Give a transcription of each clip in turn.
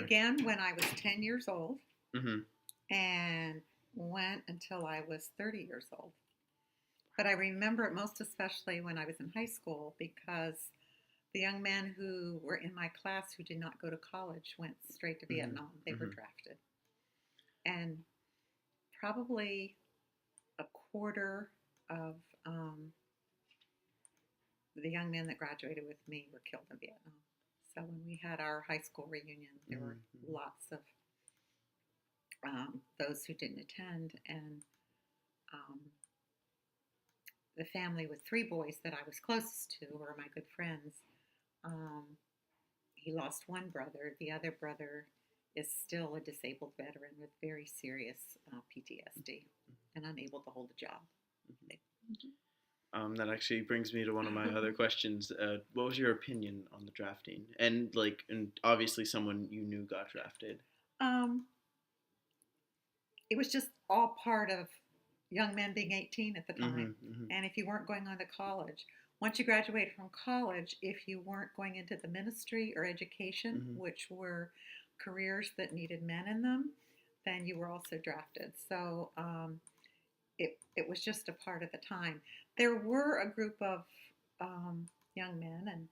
began when I was 10 years old Mm-hmm. and went until I was 30 years old. But I remember it most especially when I was in high school because the young men who were in my class who did not go to college went straight to Mm-hmm. Vietnam. They were Mm-hmm. drafted. And probably a quarter of the young men that graduated with me were killed in Vietnam. So when we had our high school reunion, there were Mm-hmm. lots of those who didn't attend, and um, the family with three boys that I was closest to, were my good friends. Um, he lost one brother. The other brother is still a disabled veteran with very serious PTSD and unable to hold a job. That actually brings me to one of my other questions. What was your opinion on the drafting? And obviously someone you knew got drafted. um, it was just all part of young men being 18 at the Mm-hmm. time. Mm-hmm. And if you weren't going on to college, once you graduated from college, if you weren't going into the ministry or education, Mm-hmm. which were careers that needed men in them, then you were also drafted. So it was just a part of the time. There were a group of young men, and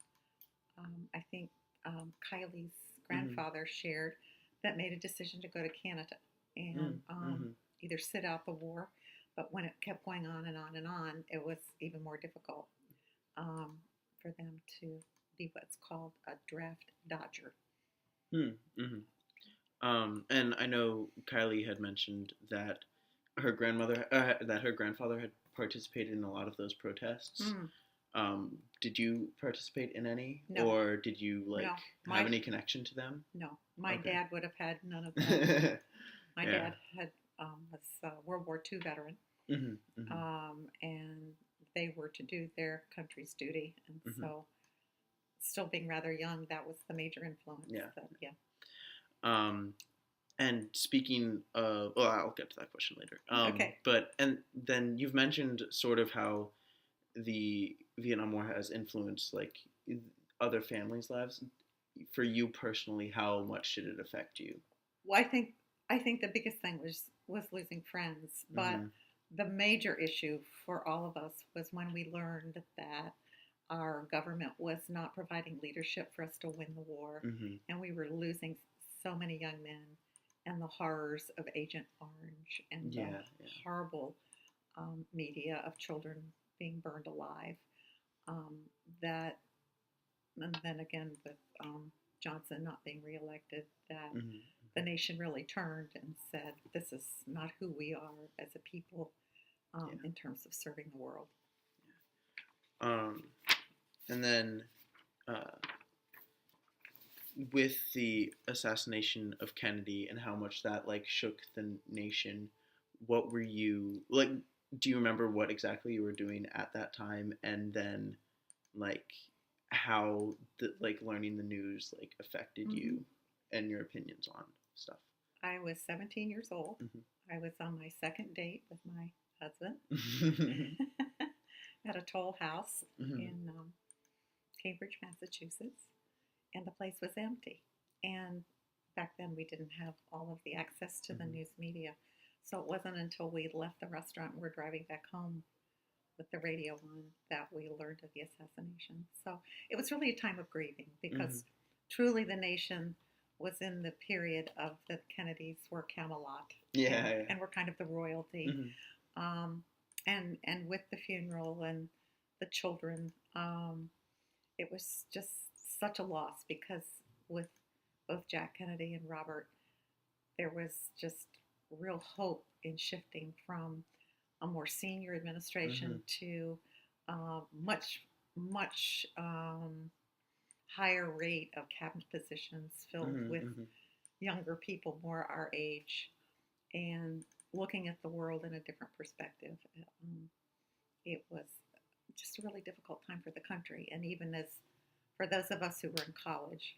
I think Kylie's Mm-hmm. grandfather shared, that made a decision to go to Canada and Mm-hmm. either sit out the war. But when it kept going on and on and on, it was even more difficult um, for them to be what's called a draft dodger. Mm-hmm. And I know Kylie had mentioned that her grandfather had participated in a lot of those protests. Mm, Did you participate in any, no, or did you no, have my any connection to them? no, my Okay. dad would have had none of that. My Yeah. dad was a World War II veteran, Mm-hmm. Mm-hmm. and they were to do their country's duty, and Mm-hmm. so still being rather young, that was the major influence. Yeah. That, yeah. Um, and speaking of, well, I'll get to that question later. Okay. And then you've mentioned sort of how the Vietnam War has influenced other families' lives. For you personally, how much did it affect you? Well, I think the biggest thing was losing friends, but Mm-hmm. the major issue for all of us was when we learned that our government was not providing leadership for us to win the war, Mm-hmm. and we were losing so many young men, and the horrors of Agent Orange and the Yeah. Yeah. horrible media of children being burned alive. Um, that, and then again with Johnson not being reelected, that Mm-hmm. the nation really turned and said, "This is not who we are as a people Yeah. in terms of serving the world." Um, and then uh, with the assassination of Kennedy and how much that shook the nation, what were you like? Do you remember what exactly you were doing at that time, and then like how learning the news affected Mm-hmm. you and your opinions on stuff? I was 17 years old. Mm-hmm. I was on my second date with my husband Mm-hmm. at a toll house Mm-hmm. in Cambridge, Massachusetts, and the place was empty. And back then, we didn't have all of the access to the Mm-hmm. news media. So it wasn't until we left the restaurant and were driving back home with the radio on that we learned of the assassination. So it was really a time of grieving Mm-hmm. because truly the nation was in the period of the Kennedys were Camelot, Yeah, yeah. and were kind of the royalty. Mm-hmm. Um, and with the funeral and the children, it was just such a loss because with both Jack Kennedy and Robert, there was just real hope in shifting from a more senior Mm-hmm. administration to much higher rate of cabinet positions filled with Mm-hmm. younger people more our age and looking at the world in a different perspective. It was just a really difficult time for the country, and even as for those of us who were in college,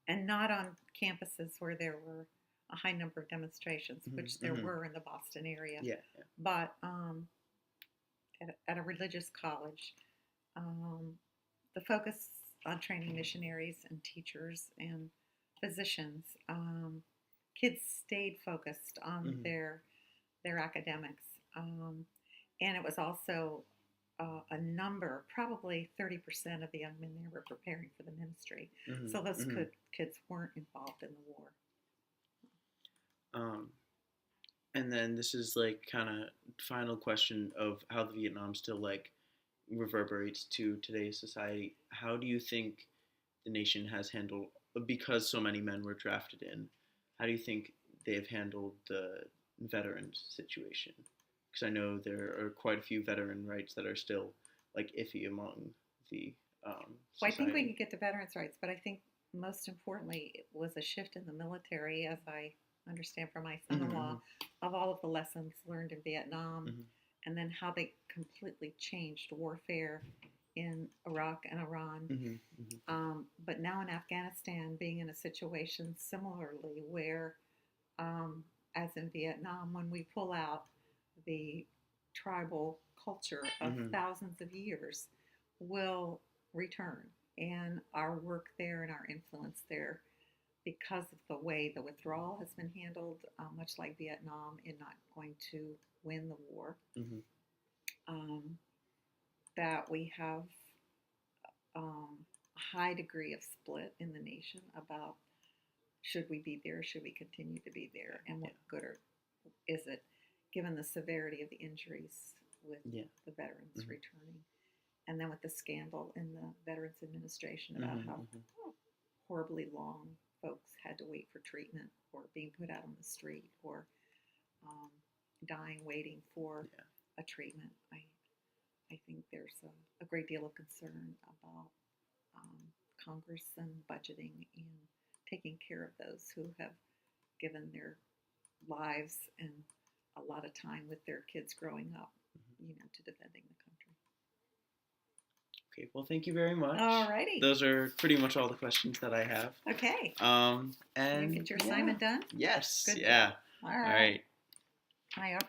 and not on campuses where there were a high number of demonstrations, Mm-hmm. which there Mm-hmm. were in the Boston area, Yeah, yeah. but at a religious college, the focus on training missionaries and teachers and physicians. Kids stayed focused on Mhm. their academics, and it was also a number, probably 30% of the young men there were preparing for the ministry. Mhm. So those Mhm. kids weren't involved in the war. Um, and then this is like kind of final question of how the Vietnam still like reverberates to today's society. How do you think the nation has handled, because so many men were drafted in, how do you think they've handled the veterans situation? Because I know there are quite a few veteran rights that are still like iffy among the Well, I think we society. could get to veterans' rights, but I think most importantly, it was a shift in the military, as I understand from my son in law, Hmm. of all of the lessons learned in Vietnam Hmm. and then how they completely changed warfare in Iraq and Iran. Hmm. Hmm. But now in Afghanistan, being in a situation similarly where, um, as in Vietnam, when we pull out the tribal culture of Hmm. thousands of years, will return. And our work there and our influence there, because of the way the withdrawal has been handled, much like Vietnam, in not going to win the war, Hmm. um, that we have a high degree of split in the nation about should we be there, should we continue to be there, and Yeah. what good is it, given the severity of the injuries with Yeah. the veterans Hmm. returning, and then with the scandal in the Veterans Administration about Hmm. how Hmm. horribly long folks had to wait for treatment or being put out on the street or um, dying waiting for Yeah. a treatment. I think there's a great deal of concern about um, Congress and budgeting and taking care of those who have given their lives and a lot of time with their kids growing up, to defending the country. Okay. Well, thank you very All much. righty. Those are pretty much all the questions that I have. Okay. You And get your yeah. assignment done? Yes. Good Yeah. job. All All right. right. I